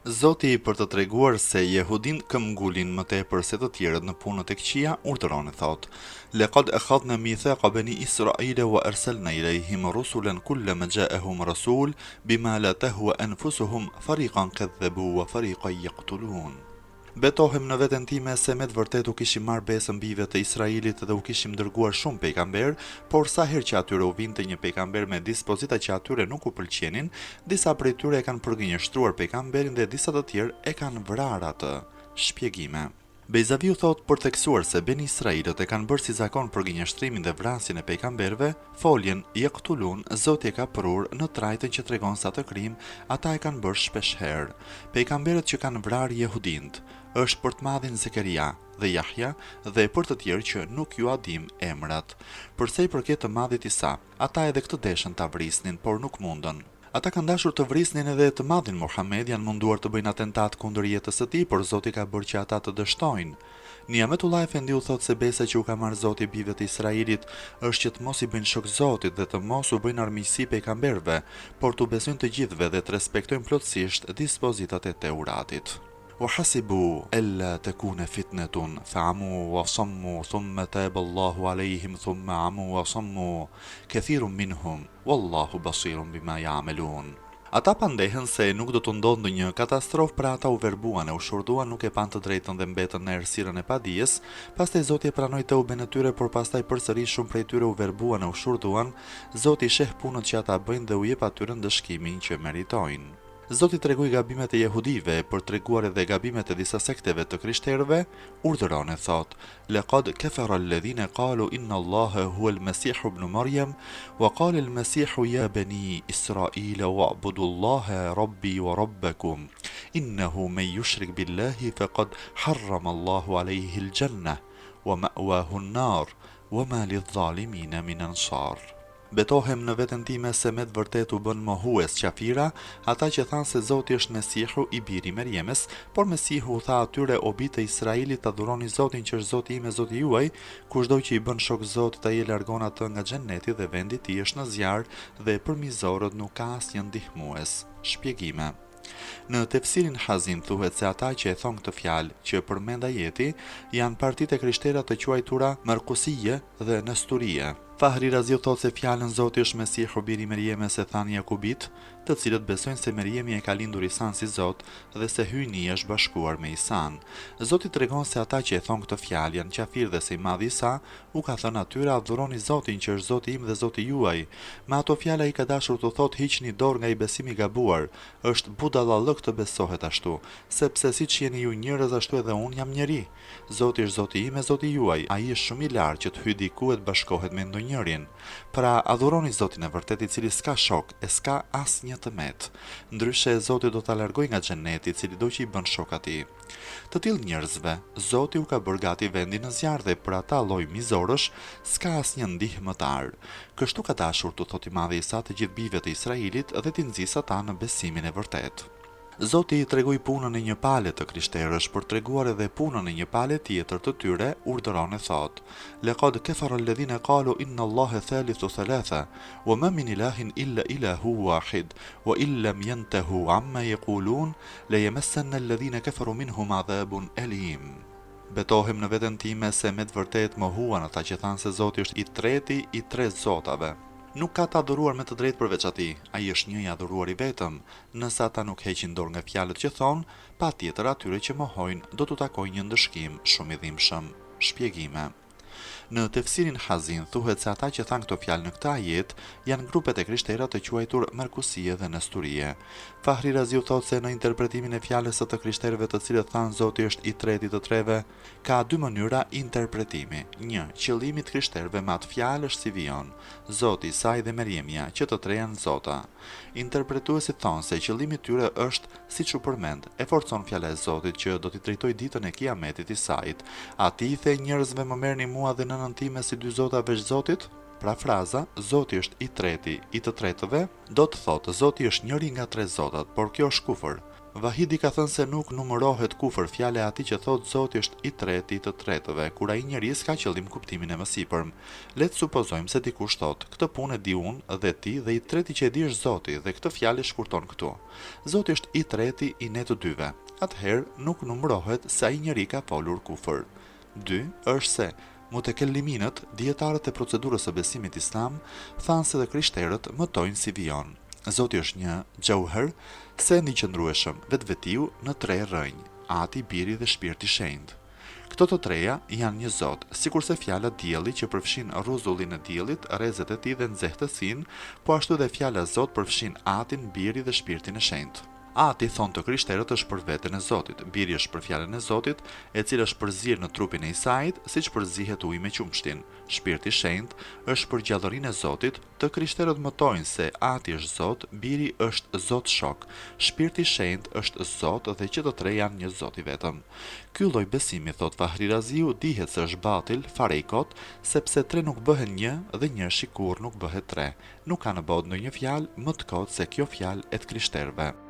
Zoti për të treguar se jehudin këmbgulin më tepër se të tjerët në punët e këqija, urdhëron e thot: Laqad akhadna mithaqa bani Israila wa arsalna ilayhim rusulan kullama ja'ahum rasul bima la tahwa anfusuhum fariqan kadhabu wa fariqan yaqtulun. Betohem në veten time se me të vërtet u kishim marrë besën bijve të Israilit dhe u kishim dërguar shumë pejgamber, por sa herë që atyre u vinte një pejgamber me dispozita që atyre nuk u pëlqenin, disa prej tyre e kanë përgënjeshtruar pejgamberin dhe disa të tjerë e kanë vrarë atë. Shpjegime. Bejzaviu thot për theksuar se Ben Israilët e kanë bërë si zakon përgënjeshtrimin dhe vrasjen e pejgamberëve, foljen Yaqtulun Zoti e ka prur në trajtën që tregon se atë krim ata e kanë bërë shpeshherë. Pejgamberët që kanë vrarë jehudint është për të madhin Zekeria dhe Jahja dhe për të tjerë që nuk ju adim emrat. Përse i përket të madhit Isa, ata edhe këtë deshën ta vrisnin, por nuk mundën. Ata kanë dashur të vrisnin edhe të madhin Muhammed, janë munduar të bëjnë atentat kundër jetës së tij, por Zoti ka bërë që ata të dështojnë. Niametullah Efendiu thot se besa që u ka marrë Zoti bijve të Israilit është që të mos i bëjnë shok Zotit dhe të mos u bëjnë armiqësi pejgamberëve, por të besojnë të gjithëve dhe të respektojnë plotësisht dispozitat e Teuratit. وحسبوا ألا تكون فتنة فعموا وصموا ثم تاب الله عليهم ثم عموا وصموا كثير منهم والله بصير بما يعملون. Ata pandehen se nuk do të ndodhë ndonjë katastrofë, pra ata u verbuan e u shurduan, nuk e pan të drejtën dhe mbetën në errësirën e padijes. Pastaj Zoti e pranoi teuben e tyre, por pastaj përsëri shumë prej tyre u verbuan e u shurduan. Zoti sheh punët që ata bëjnë dhe u jep atyre ndëshkimin që meritojnë. Zoti tregoi gabimet e jehudive për treguar edhe gabimet e disa sekteve të krishterëve, urdhëron e thot: Laqad kafara alladhina qalu inna Allaha huwa al-Masih ibn Maryam wa qala al-Masih ya bani Israila wa'budu Allaha rabbi wa rabbakum innahu man yushrik billahi faqad harrama Allahu alayhi al-jannah wa ma'wahu an-nar wa ma lidh-dhalimin min ansar. Betohem në veten time se me të vërtet u bën mohues qafira ata që thanë se Zoti është Mesihu i biri Merjemes, por Mesihu u tha atyre o bijtë të Israilit ta adhuroni Zotin që është Zoti im e Zoti juaj, kushdo që i bën shok Zotit ai e largon atë nga xheneti dhe vendi i tij është në zjarr dhe për mizorët nuk ka asnjë ndihmues. Shpjegime. Në tefsirin Hazin thuhet se ata që e thon këtë fjalë që përmend ajeti janë partitë e krishterë të quajtura Markusije dhe Nesturie. Fahri Raziu thot se fjalën Zoti është Mesihu biri Merjemes e thanë Jakubit, të cilët besojnë se Merjemi e ka lindur Isan si Zot dhe se hyjni është bashkuar me Isan. Zoti tregon se ata që e thon këtë fjalë janë qafir dhe se i madh Isa u ka thënë atyre adhuroni Zotin që është Zoti im dhe Zoti juaj. Me ato fjalë ai ka dashur të thotë hiqni dorë nga i besimi i gabuar. Është budallallëk të besohet ashtu, sepse siç jeni ju njerëz ashtu edhe unë jam njeri. Zoti është Zoti im e Zoti juaj. Ai është shumë i lartë që të hyjë diku e të bashkohet me ndonjërin. Pra adhuroni Zotin e vërtet i cili s'ka shok e s'ka asnjë të met. Ndryshe Zoti do ta largojë nga xheneti i cili do që i bën shok atij. Të tillë njerëzve Zoti u ka bërë gati vendin në zjarr dhe për ata lloj mizorësh s'ka asnjë ndihmëtar. Kështu ka dashur të thotë i madhi Isa të gjithë bijve të Israilit dhe t'i nxjisë ata në besimin e vërtet. Zoti i tregoi punën e një pale të krishterësh për treguar edhe punën e një pale tjetër të tyre, urdhëron e thot: Laqad kafara alladhina qalu inna Allaha thalithu thalatha wa ma min ilahin illa ilahu wahid wa in lam yantahu amma yaqulun la yamassanna alladhina kafaru minhum adhabun alim. Betohem në veten time se me të vërtet mohuan ata që thanë se Zoti është i treti i tre zotave. Nuk ka të adhuruar me të drejtë përveç atij, ai është një i adhuruar i vetëm. Nëse ata nuk heqin dorë nga fjalët që thon, patjetër atyre që mohojnë do t'u takojë një ndëshkim shumë i dhimbshëm. Shpjegime. Në tefsirin Hazin thuhet se ata që thanë këto fjalë në këtë ajet janë grupet e krishterë të quajtur Markusie dhe Nesturie. Fahri Raziu thot se në interpretimin e fjalës së të krishterëve të cilët thanë Zoti është i treti të treve, ka dy mënyra interpretimi. 1. Qëllimi i krishterëve me atë fjalë është si vijon: Zoti, Isai dhe Merjemja, që të tre janë zota. Interpretuesit thonë se qëllimi i tyre është, siç u përmend, e forcon fjala e Zotit që do t'i drejtojë ditën e Kiametit Isait. Ati i the njerëzve më merrni mua dhe nënën time si dy zota veç Zotit? Pra fraza, Zoti është i treti, i të tretëve, do të thotë Zoti është njëri nga tre zotat, por kjo është kufër. Vahidi ka thënë se nuk numërohet kufër fjala e atij që thotë Zoti është i treti të tretëve, kur ai njerëz ka qëllim kuptimin e mësipërm. Le të supozojmë se dikush thotë, këtë punë e di unë dhe ti dhe i treti që e di është Zoti dhe këtë fjalë shkurton këtu. Zoti është i treti i ne të dyve. Atëherë nuk numërohet se ai njeri ka folur kufër. 2 është se mutekelliminët, dietarët e procedurës së besimit islam, thanë se dhe krishterët mëtojnë si vijon. Zoti është një gjauher, sendi i qëndrueshëm, vetvetiu në 3 rrënjë, Ati, Biri dhe Shpirti i Shenjtë. Këto të treja janë një Zot, sikurse fjala dielli që përfshin rrezullin e diellit, rrezet e tij dhe nxehtësinë, po ashtu dhe fjala Zot përfshin Atin, Birin dhe Shpirtin e Shenjtë. Ati, thonë të krishterët, është për veten e Zotit, Biri është për fjalën e Zotit, e cila është përzirë në trupin e Isait, siç përzihet uji me qumshtin. Shpirti i Shenjtë është për gjallërinë e Zotit, të krishterët mëtojnë se Ati është Zot, Biri është Zot shok, Shpirti i Shenjtë është Zot dhe që të tre janë një Zot i vetëm. Ky lloj besimi, thot Fahri Raziu, dihet se është batil, fare i kot, sepse 3 nuk bëhen 1 dhe 1 kur nuk bëhet 3. Nuk ka në botë ndonjë fjalë më të kotë se kjo fjalë e të krishterëve.